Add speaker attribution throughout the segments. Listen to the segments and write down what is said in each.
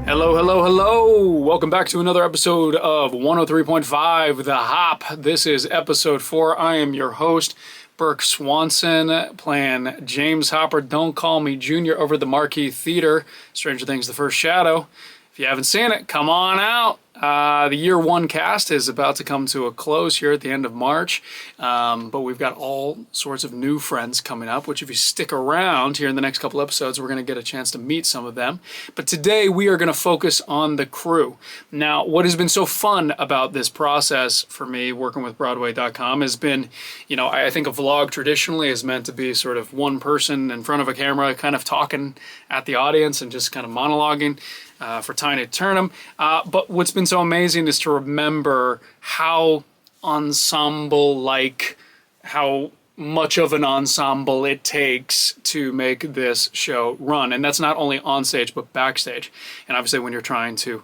Speaker 1: Hello, hello, hello. Welcome back to another episode of 103.5 The Hop. This is episode 4. I am your host, Burke Swanson, playing James Hopper. Don't Call Me Junior over the Marquee Theater. Stranger Things, The First Shadow. If you haven't seen it, come on out. The year one cast is about to come to a close here at the end of March, but we've got all sorts of new friends coming up, which if you stick around here in the next couple episodes, we're going to get a chance to meet some of them. But today we are going to focus on the crew. Now, what has been so fun about this process for me working with Broadway.com has been, I think a vlog traditionally is meant to be sort of one person in front of a camera kind of talking at the audience and just kind of monologuing. For Tiny Turnham. But what's been so amazing is to remember how ensemble-like, how much of an ensemble it takes to make this show run. And that's not only on stage, but backstage. And obviously when you're trying to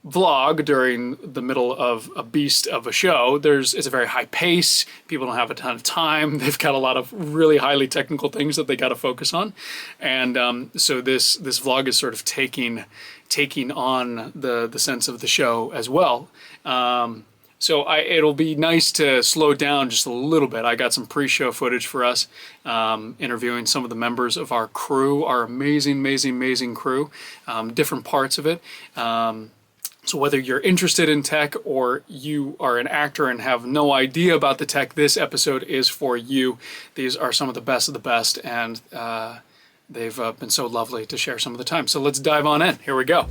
Speaker 1: vlog during the middle of a beast of a show, it's a very high pace. People don't have a ton of time. They've got a lot of really highly technical things that they got to focus on. And so this vlog is sort of taking on the sense of the show as well. So it'll be nice to slow down just a little bit. I got some pre-show footage for us, interviewing some of the members of our crew, our amazing crew, different parts of it. So whether you're interested in tech or you are an actor and have no idea about the tech, this episode is for you. These are some of the best, and they've been so lovely to share some of the time. So let's dive on in. Here we go.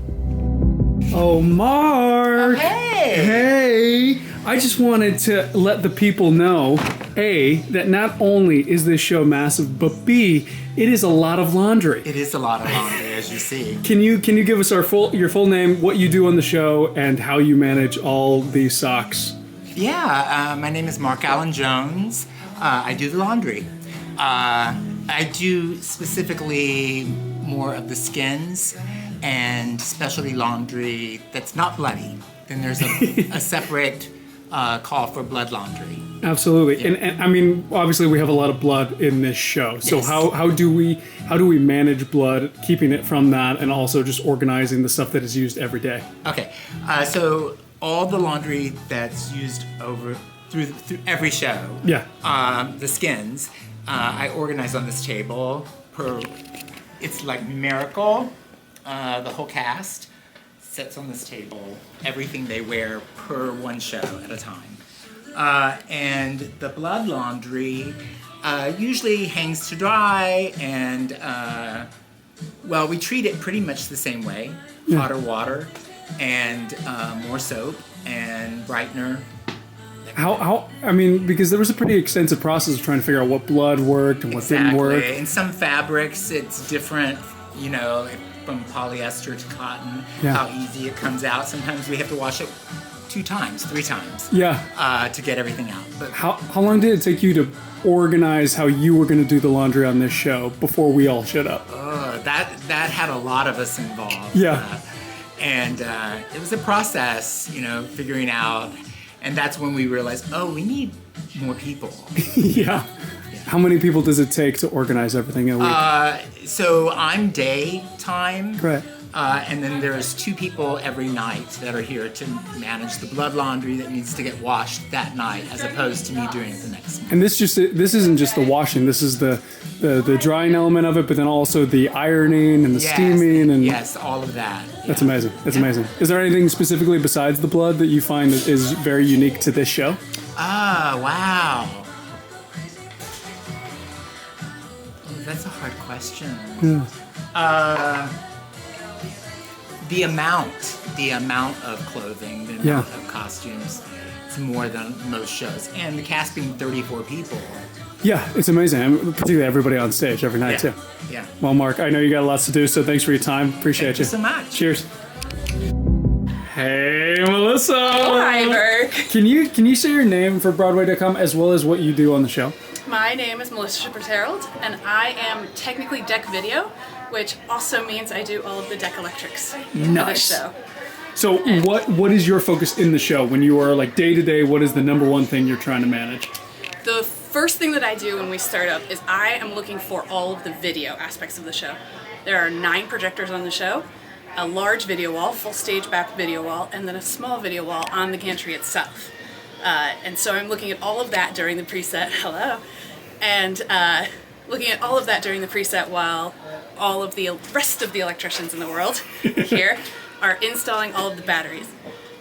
Speaker 1: Oh, Mark!
Speaker 2: Oh, hey!
Speaker 1: Hey! I just wanted to let the people know, A, that not only is this show massive, but B, it is a lot of laundry.
Speaker 2: It is a lot of laundry, as you see.
Speaker 1: Can you give us your full name, what you do on the show, and how you manage all these socks?
Speaker 2: Yeah, my name is Mark Allen Jones. I do the laundry. I do specifically more of the skins and specialty laundry that's not bloody. Then there's a separate call for blood laundry.
Speaker 1: Absolutely, yeah. and I mean, obviously we have a lot of blood in this show. So yes. how do we manage blood, keeping it from that, and also just organizing the stuff that is used every day?
Speaker 2: Okay, so all the laundry that's used through every show.
Speaker 1: Yeah.
Speaker 2: The skins, I organize on this table it's like numerical. The whole cast sits on this table, everything they wear per one show at a time. And the blood laundry usually hangs to dry, and we treat it pretty much the same way. Yeah. Hotter water and more soap and brightener.
Speaker 1: Because there was a pretty extensive process of trying to figure out what blood worked and what didn't work.
Speaker 2: Exactly. In some fabrics, it's different, from polyester to cotton, how easy it comes out. Sometimes we have to wash it 2 times, 3 times.
Speaker 1: Yeah.
Speaker 2: To get everything out. But
Speaker 1: how long did it take you to organize how you were going to do the laundry on this show before we all showed up?
Speaker 2: That had a lot of us involved.
Speaker 1: Yeah.
Speaker 2: And it was a process, figuring out. And that's when we realized, we need more people.
Speaker 1: Yeah. How many people does it take to organize everything in a week?
Speaker 2: So I'm daytime.
Speaker 1: Correct.
Speaker 2: And then there's 2 people every night that are here to manage the blood laundry that needs to get washed that night, as opposed to me doing it the next morning.
Speaker 1: And this isn't just the washing. This is the drying element of it, but then also the ironing and the steaming and
Speaker 2: yes, all of that.
Speaker 1: That's amazing. That's amazing. Is there anything specifically besides the blood that you find is very unique to this show?
Speaker 2: Wow. That's a hard question.
Speaker 1: Yeah.
Speaker 2: The amount of clothing, the amount of costumes, it's more than most shows. And the cast being 34 people.
Speaker 1: Yeah, it's amazing. Particularly everybody on stage every night, too.
Speaker 2: Yeah.
Speaker 1: Well, Mark, I know you got lots to do, so thanks for your time. Appreciate you.
Speaker 2: Thank you so much.
Speaker 1: Cheers. Hey, Melissa.
Speaker 3: Oh, hi, Burke.
Speaker 1: Can you say your name for Broadway.com as well as what you do on the show?
Speaker 3: My name is Melissa Shippers-Harold, and I am technically deck video, which also means I do all of the deck electrics for the show.
Speaker 1: So what is your focus in the show when you are like day to day? What is the number one thing you're trying to manage?
Speaker 3: The first thing that I do when we start up is I am looking for all of the video aspects of the show. There are 9 projectors on the show, a large video wall, full stage back video wall, and then a small video wall on the gantry itself. And so I'm looking at all of that during the preset. Hello. And looking at all of that during the preset while all of the rest of the electricians in the world here are installing all of the batteries.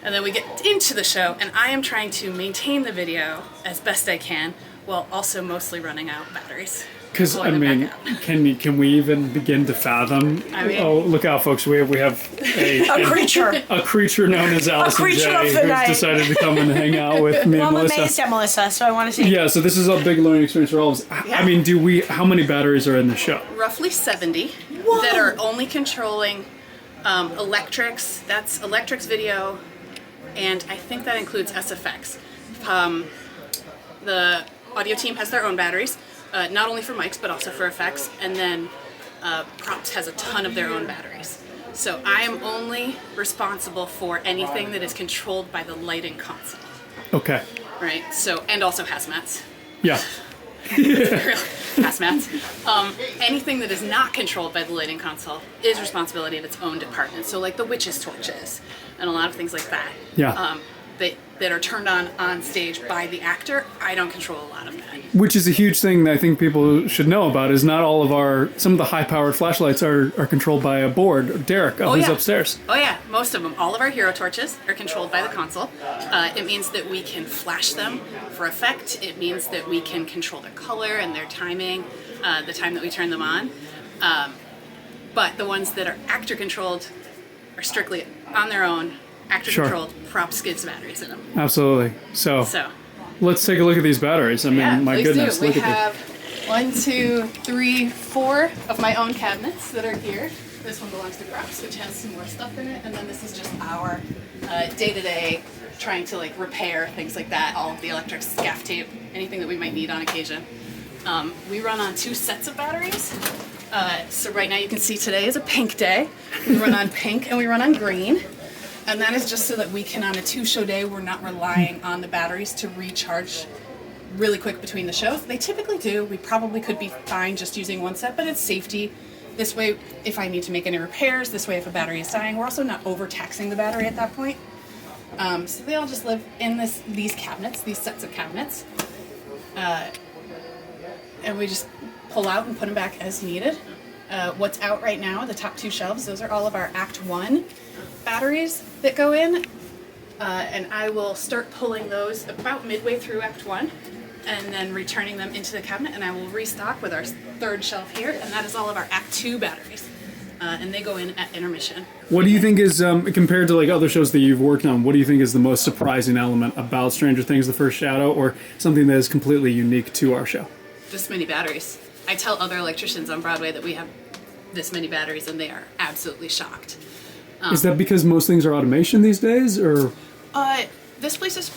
Speaker 3: And then we get into the show, and I am trying to maintain the video as best I can while also mostly running out batteries.
Speaker 1: Because, I mean, can we even begin to fathom?
Speaker 3: I mean,
Speaker 1: oh, look out, folks. We have
Speaker 4: a creature.
Speaker 1: A creature known as Allison
Speaker 4: creature
Speaker 1: J,
Speaker 4: of the
Speaker 1: who's
Speaker 4: night.
Speaker 1: decided to come and hang out with me
Speaker 4: Well,
Speaker 1: and
Speaker 4: I'm
Speaker 1: Melissa.
Speaker 4: amazed at Melissa, so I want to see.
Speaker 1: Yeah, so this is a big learning experience for all of us.
Speaker 3: Yeah.
Speaker 1: I mean, how many batteries are in the show?
Speaker 3: roughly 70 that are only controlling electrics. That's electrics, video, and I think that includes SFX. The audio team has their own batteries, not only for mics but also for effects, and then props has a ton of their own batteries. So I am only responsible for anything that is controlled by the lighting console,
Speaker 1: Okay.
Speaker 3: right? So, and also hazmats.
Speaker 1: Yeah.
Speaker 3: Hazmats. Anything that is not controlled by the lighting console is responsibility of its own department. So like the witches' torches and a lot of things like that.
Speaker 1: Yeah.
Speaker 3: That are turned on stage by the actor, I don't control a lot of that.
Speaker 1: Which is a huge thing that I think people should know about is not all of some of the high-powered flashlights are controlled by a board. Derek, who's upstairs.
Speaker 3: Oh yeah, most of them. All of our hero torches are controlled by the console. It means that we can flash them for effect. It means that we can control their color and their timing, the time that we turn them on. But the ones that are actor controlled are strictly on their own. Actor controlled, prop skids batteries in them.
Speaker 1: Absolutely. So let's take a look at these batteries. I mean, my goodness,
Speaker 3: do.
Speaker 1: look
Speaker 3: We
Speaker 1: at
Speaker 3: have 1, 2, 3, 4 of my own cabinets that are here. This one belongs to props, which has some more stuff in it, and then this is just our day-to-day trying to like repair things like that. All of the electrics, gaff tape, anything that we might need on occasion. We run on 2 sets of batteries. So right now you can see today is a pink day. We run on pink and we run on green. And that is just so that we can, on a 2-show day, we're not relying on the batteries to recharge really quick between the shows. They typically do. We probably could be fine just using 1 set, but it's safety. This way, if I need to make any repairs, this way if a battery is dying, we're also not overtaxing the battery at that point. So they all just live in these cabinets, these sets of cabinets. And we just pull out and put them back as needed. What's out right now, the top 2 shelves, those are all of our Act 1 batteries that go in, and I will start pulling those about midway through Act 1 and then returning them into the cabinet, and I will restock with our 3rd shelf here, and that is all of our Act 2 batteries, and they go in at intermission.
Speaker 1: What do you think is, compared to like other shows that you've worked on, what do you think is the most surprising element about Stranger Things, The First Shadow, or something that is completely unique to our show?
Speaker 3: This many batteries. I tell other electricians on Broadway that we have this many batteries, and they are absolutely shocked.
Speaker 1: Is that because most things are automation these days, or?
Speaker 3: This place is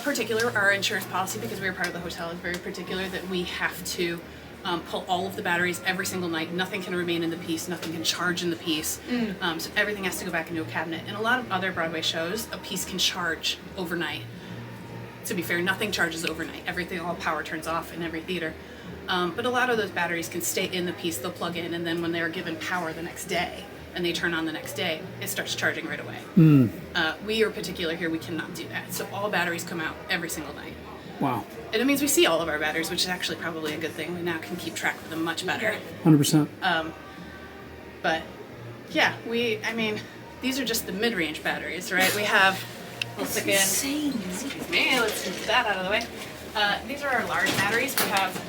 Speaker 3: particular. Our insurance policy, because we are part of the hotel, is very particular that we have to pull all of the batteries every single night. Nothing can remain in the piece. Nothing can charge in the piece. So everything has to go back into a cabinet. In a lot of other Broadway shows, a piece can charge overnight. To be fair, nothing charges overnight. Everything, all power turns off in every theater. But a lot of those batteries can stay in the piece. They'll plug in, and then when they're given power the next day, and they turn on the next day, it starts charging right away. We are particular here, we cannot do that. So all batteries come out every single night.
Speaker 1: Wow.
Speaker 3: And it means we see all of our batteries, which is actually probably a good thing. We now can keep track of them much better.
Speaker 1: 100%.
Speaker 3: But yeah, these are just the mid-range batteries, right? We have, we'll stick in, excuse me, let's move that out of the way. These are our large batteries. We have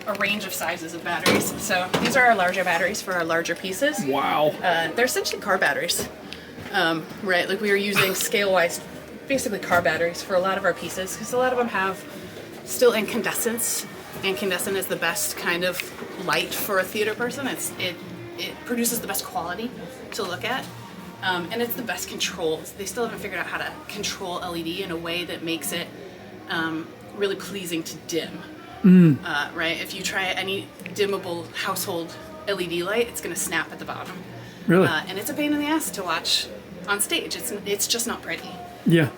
Speaker 3: a range of sizes of batteries. So these are our larger batteries for our larger pieces.
Speaker 1: Wow.
Speaker 3: They're essentially car batteries, right? Like we are using scale-wise, basically car batteries for a lot of our pieces, because a lot of them have still incandescence. Incandescent is the best kind of light for a theater person. It produces the best quality to look at, and it's the best controls. They still haven't figured out how to control LED in a way that makes it really pleasing to dim. Right? If you try any dimmable household LED light, it's going to snap at the bottom.
Speaker 1: Really?
Speaker 3: And it's a pain in the ass to watch on stage. It's just not pretty.
Speaker 1: Yeah.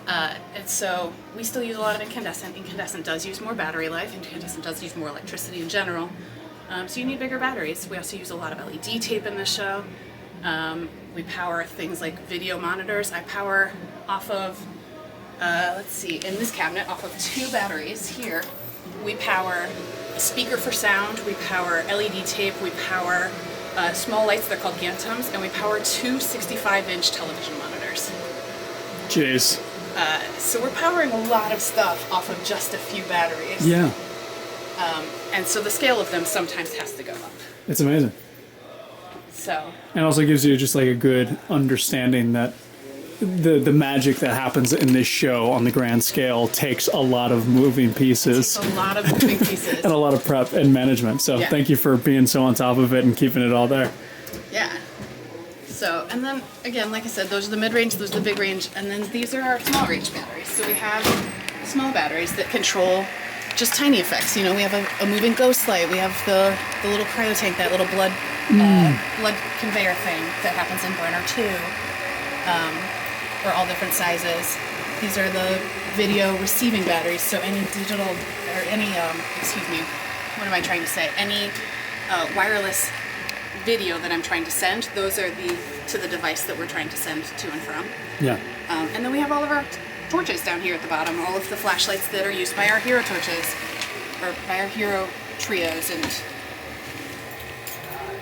Speaker 3: And so we still use a lot of incandescent. Incandescent does use more battery life. Incandescent does use more electricity in general. So you need bigger batteries. We also use a lot of LED tape in this show. We power things like video monitors. I power off of, let's see, in this cabinet, off of 2 batteries here. We power a speaker for sound, we power LED tape, we power small lights, they're called Gantums, and we power 2 65-inch television monitors.
Speaker 1: Jeez.
Speaker 3: So we're powering a lot of stuff off of just a few batteries.
Speaker 1: Yeah.
Speaker 3: And so the scale of them sometimes has to go up.
Speaker 1: It's amazing.
Speaker 3: So.
Speaker 1: And also gives you just like a good understanding that the magic that happens in this show on the grand scale takes a lot of moving pieces.
Speaker 3: A lot of moving pieces.
Speaker 1: And a lot of prep and management. So thank you for being so on top of it and keeping it all there.
Speaker 3: Yeah. So, and then again, like I said, those are the mid-range, those are the big range, and then these are our small range batteries. So we have small batteries that control just tiny effects. You know, we have a moving ghost light, we have the little cryo tank, that little blood conveyor thing that happens in Burner 2. We're all different sizes. These are the video receiving batteries, so any digital, or any, excuse me, what am I trying to say? Any wireless video that I'm trying to send, those are to the device that we're trying to send to and from.
Speaker 1: Yeah.
Speaker 3: And then we have all of our torches down here at the bottom, all of the flashlights that are used by our hero torches, or by our hero trios, and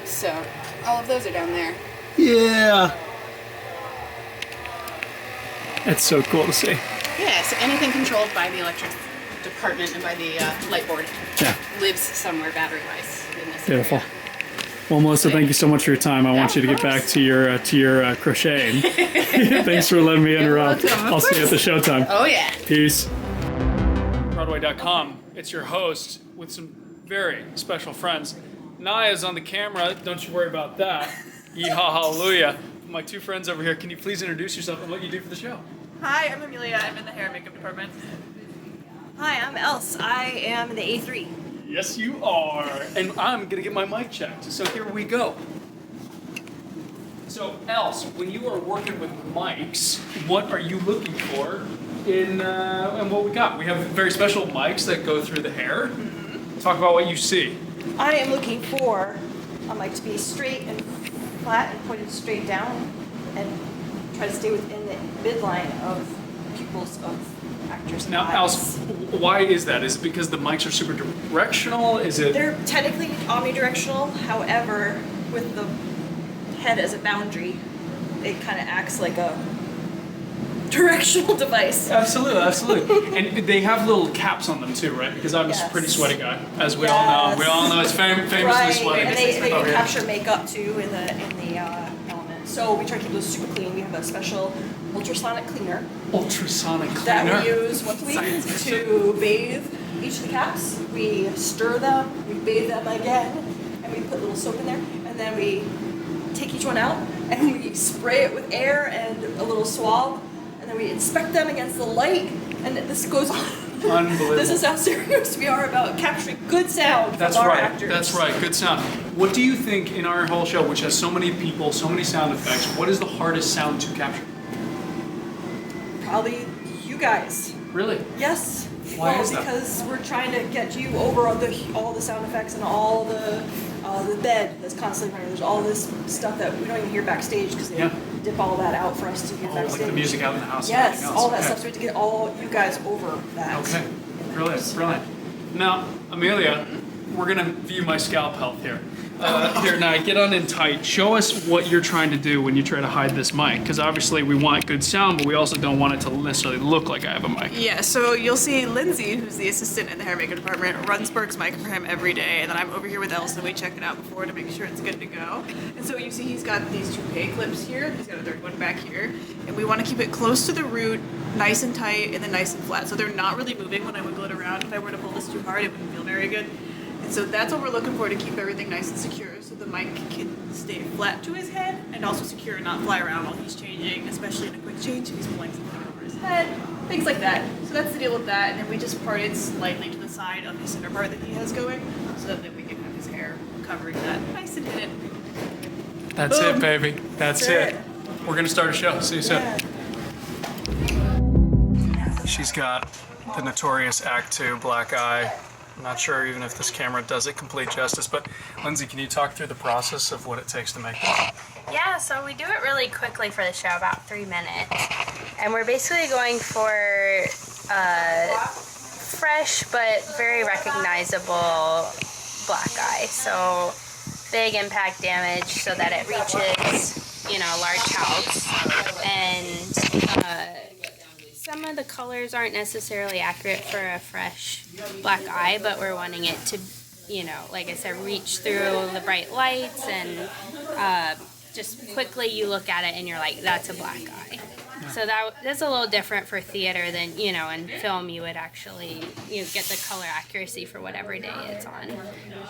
Speaker 3: so all of those are down there.
Speaker 1: Yeah. It's so cool to see.
Speaker 3: Yeah, so anything controlled by the electric department and by the light board lives somewhere battery-wise in this
Speaker 1: Beautiful.
Speaker 3: area.
Speaker 1: Well, Melissa, thank you so much for your time. I want you to get back to your crocheting. Thanks for letting me interrupt. I'll see you at the showtime.
Speaker 3: Oh yeah.
Speaker 1: Peace. Broadway.com. It's your host with some very special friends. Naya's on the camera. Don't you worry about that. Yeehaw, hallelujah. My 2 friends over here. Can you please introduce yourself and what you do for the show?
Speaker 5: Hi, I'm Amelia. I'm in the hair and makeup department.
Speaker 4: Hi, I'm Els. I am in the A3.
Speaker 1: Yes, you are. And I'm going to get my mic checked. So here we go. So, Els, when you are working with mics, what are you looking for in what we got? We have very special mics that go through the hair. Mm-hmm. Talk about what you see.
Speaker 4: I am looking for a mic to be straight and flat and pointed straight down and try to stay within the midline of pupils of actors'
Speaker 1: Now,
Speaker 4: eyes.
Speaker 1: Els, why is that? Is it because the mics are super directional? Is it?
Speaker 4: They're technically omnidirectional, however, with the head as a boundary, it kind of acts like a directional device.
Speaker 1: Absolutely, absolutely. And they have little caps on them too, right? Because I'm a pretty sweaty guy, as we all know. We all know it's famously
Speaker 4: Right,
Speaker 1: sweaty.
Speaker 4: and they
Speaker 1: Oh,
Speaker 4: can
Speaker 1: yeah.
Speaker 4: capture makeup too in the element. So we try to keep those super clean. We have a special ultrasonic cleaner
Speaker 1: Ultrasonic cleaner.
Speaker 4: that we use once a week to bathe each of the caps. We stir them, we bathe them again, and we put little soap in there, and then we take each one out and we spray it with air and a little swab, and then we inspect them against the light, and this goes on.
Speaker 1: Unbelievable.
Speaker 4: This is how serious we are about capturing good sound
Speaker 1: That's
Speaker 4: from our
Speaker 1: right.
Speaker 4: actors.
Speaker 1: That's right. Good sound. What do you think in our whole show, which has so many people, so many sound effects, what is the hardest sound to capture?
Speaker 4: Probably you guys.
Speaker 1: Really?
Speaker 4: Yes.
Speaker 1: Why
Speaker 4: well,
Speaker 1: is that?
Speaker 4: because we're trying to get you over all the sound effects and all the bed that's constantly running. There's all this stuff that we don't even hear backstage because they dip all that out for us to hear backstage.
Speaker 1: Like the music out in the house.
Speaker 4: Yes,
Speaker 1: and everything else.
Speaker 4: all that stuff. So we have to get all you guys over that.
Speaker 1: Okay. Brilliant. Brilliant. Now, Amelia, we're gonna view my scalp health here. Here, now get on in tight. Show us what you're trying to do when you try to hide this mic, because obviously we want good sound, but we also don't want it to necessarily look like I have a mic.
Speaker 5: Yeah, so you'll see Lindsay, who's the assistant in the hair and makeup department, runs Burke's mic for him every day, and then I'm over here with Els, and we check it out before to make sure it's good to go. And so you see he's got these 2 pay clips here, he's got a third one back here, and we want to keep it close to the root, nice and tight, and then nice and flat. So they're not really moving when I wiggle it around. If I were to pull this too hard, it wouldn't feel very good. And so that's what we're looking for to keep everything nice and secure, so the mic can stay flat to his head and also secure and not fly around while he's changing, especially in a quick change if he's pulling something over his head, things like that. So that's the deal with that, and then we just part it slightly to the side of the center part that he has going, so that then we can have his hair covering that nice and hidden.
Speaker 1: That's
Speaker 5: Boom.
Speaker 1: it, baby. That's it. We're gonna start a show. See you soon. She's got the notorious Act 2 black eye. I'm not sure even if this camera does it complete justice, but Lindsay, can you talk through the process of what it takes to make this?
Speaker 6: Yeah, so we do it really quickly for the show, about 3 minutes. And we're basically going for fresh but very recognizable black eye. So big impact damage so that it reaches, you know, large house. And some of the colors aren't necessarily accurate for a fresh black eye, but we're wanting it to, you know, like I said, reach through the bright lights and just quickly you look at it and you're like, that's a black eye. So that's a little different for theater than, you know, in film you would actually, you know, get the color accuracy for whatever day it's on.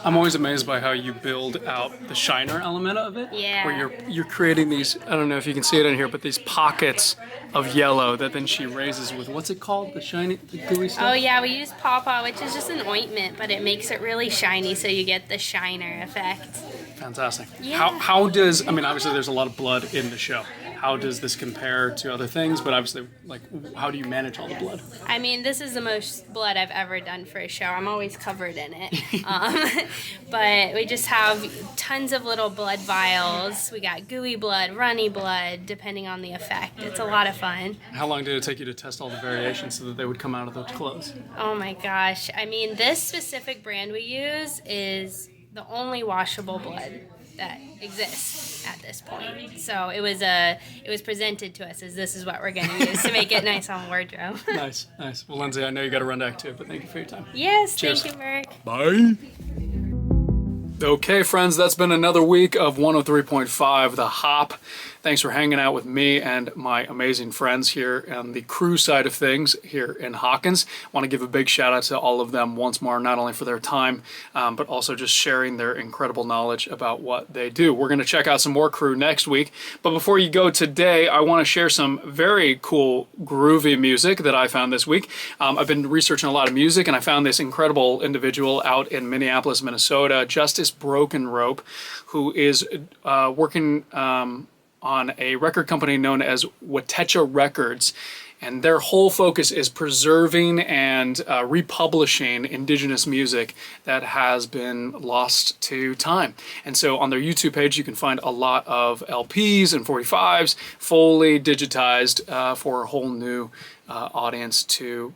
Speaker 1: I'm always amazed by how you build out the shiner element of it.
Speaker 6: Yeah.
Speaker 1: Where you're creating these, I don't know if you can see it in here, but these pockets of yellow that then she raises with, what's it called? The shiny, the gooey stuff?
Speaker 6: Oh yeah, we use pawpaw, which is just an ointment, but it makes it really shiny so you get the shiner effect.
Speaker 1: Fantastic.
Speaker 6: Yeah.
Speaker 1: How does, I mean, obviously there's a lot of blood in the show. How does this compare to other things? But obviously, like, how do you manage all the blood?
Speaker 6: I mean, this is the most blood I've ever done for a show. I'm always covered in it. But we just have tons of little blood vials. We got gooey blood, runny blood, depending on the effect. It's a lot of fun.
Speaker 1: How long did it take you to test all the variations so that they would come out of those clothes?
Speaker 6: Oh my gosh. I mean, this specific brand we use is the only washable blood that exists at this point. So it was presented to us as this is what we're going to use to make it nice on wardrobe.
Speaker 1: Nice. Well, Lindsay, I know you got to run to Act 2, but thank you for your time.
Speaker 6: Yes,
Speaker 1: Cheers.
Speaker 6: Thank you, Burke.
Speaker 1: Bye. Okay, friends, that's been another week of 103.5 The Hop. Thanks for hanging out with me and my amazing friends here on the crew side of things here in Hawkins. I want to give a big shout out to all of them once more, not only for their time, but also just sharing their incredible knowledge about what they do. We're going to check out some more crew next week. But before you go today, I want to share some very cool, groovy music that I found this week. I've been researching a lot of music, and I found this incredible individual out in Minneapolis, Minnesota, Justice Broken Rope, who is working on a record company known as Watecha Records. And their whole focus is preserving and republishing indigenous music that has been lost to time. And so on their YouTube page, you can find a lot of LPs and 45s fully digitized for a whole new audience to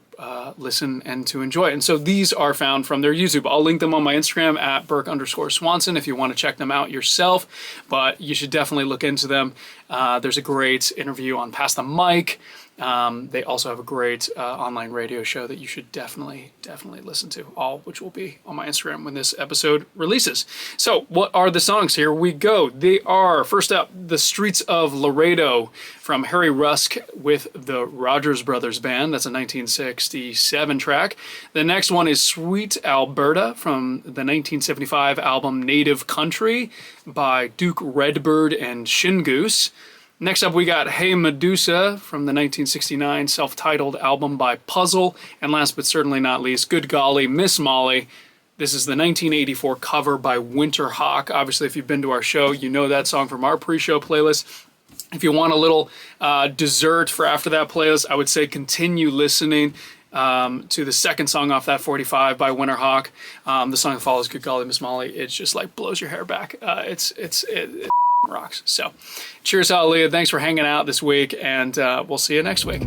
Speaker 1: listen and to enjoy. And so these are found from their YouTube. I'll link them on my Instagram at Burke_Swanson if you want to check them out yourself, but you should definitely look into them. There's a great interview on Pass the Mic. They also have a great online radio show that you should definitely listen to, all which will be on my Instagram when this episode releases. So what are the songs? Here we go. They are, first up, The Streets of Laredo from Harry Rusk with the Rogers Brothers Band. That's a 1967 track. The next one is Sweet Alberta from the 1975 album Native Country by Duke Redbird and Shingoose. Next up, we got Hey Medusa from the 1969 self-titled album by Puzzle. And last but certainly not least, Good Golly, Miss Molly. This is the 1984 cover by Winterhawk. Obviously, if you've been to our show, you know that song from our pre-show playlist. If you want a little dessert for after that playlist, I would say continue listening to the second song off that 45 by Winterhawk. The song that follows, Good Golly, Miss Molly, it's just like blows your hair back. It rocks. So cheers, hallelujah. Thanks for hanging out this week, and we'll see you next week.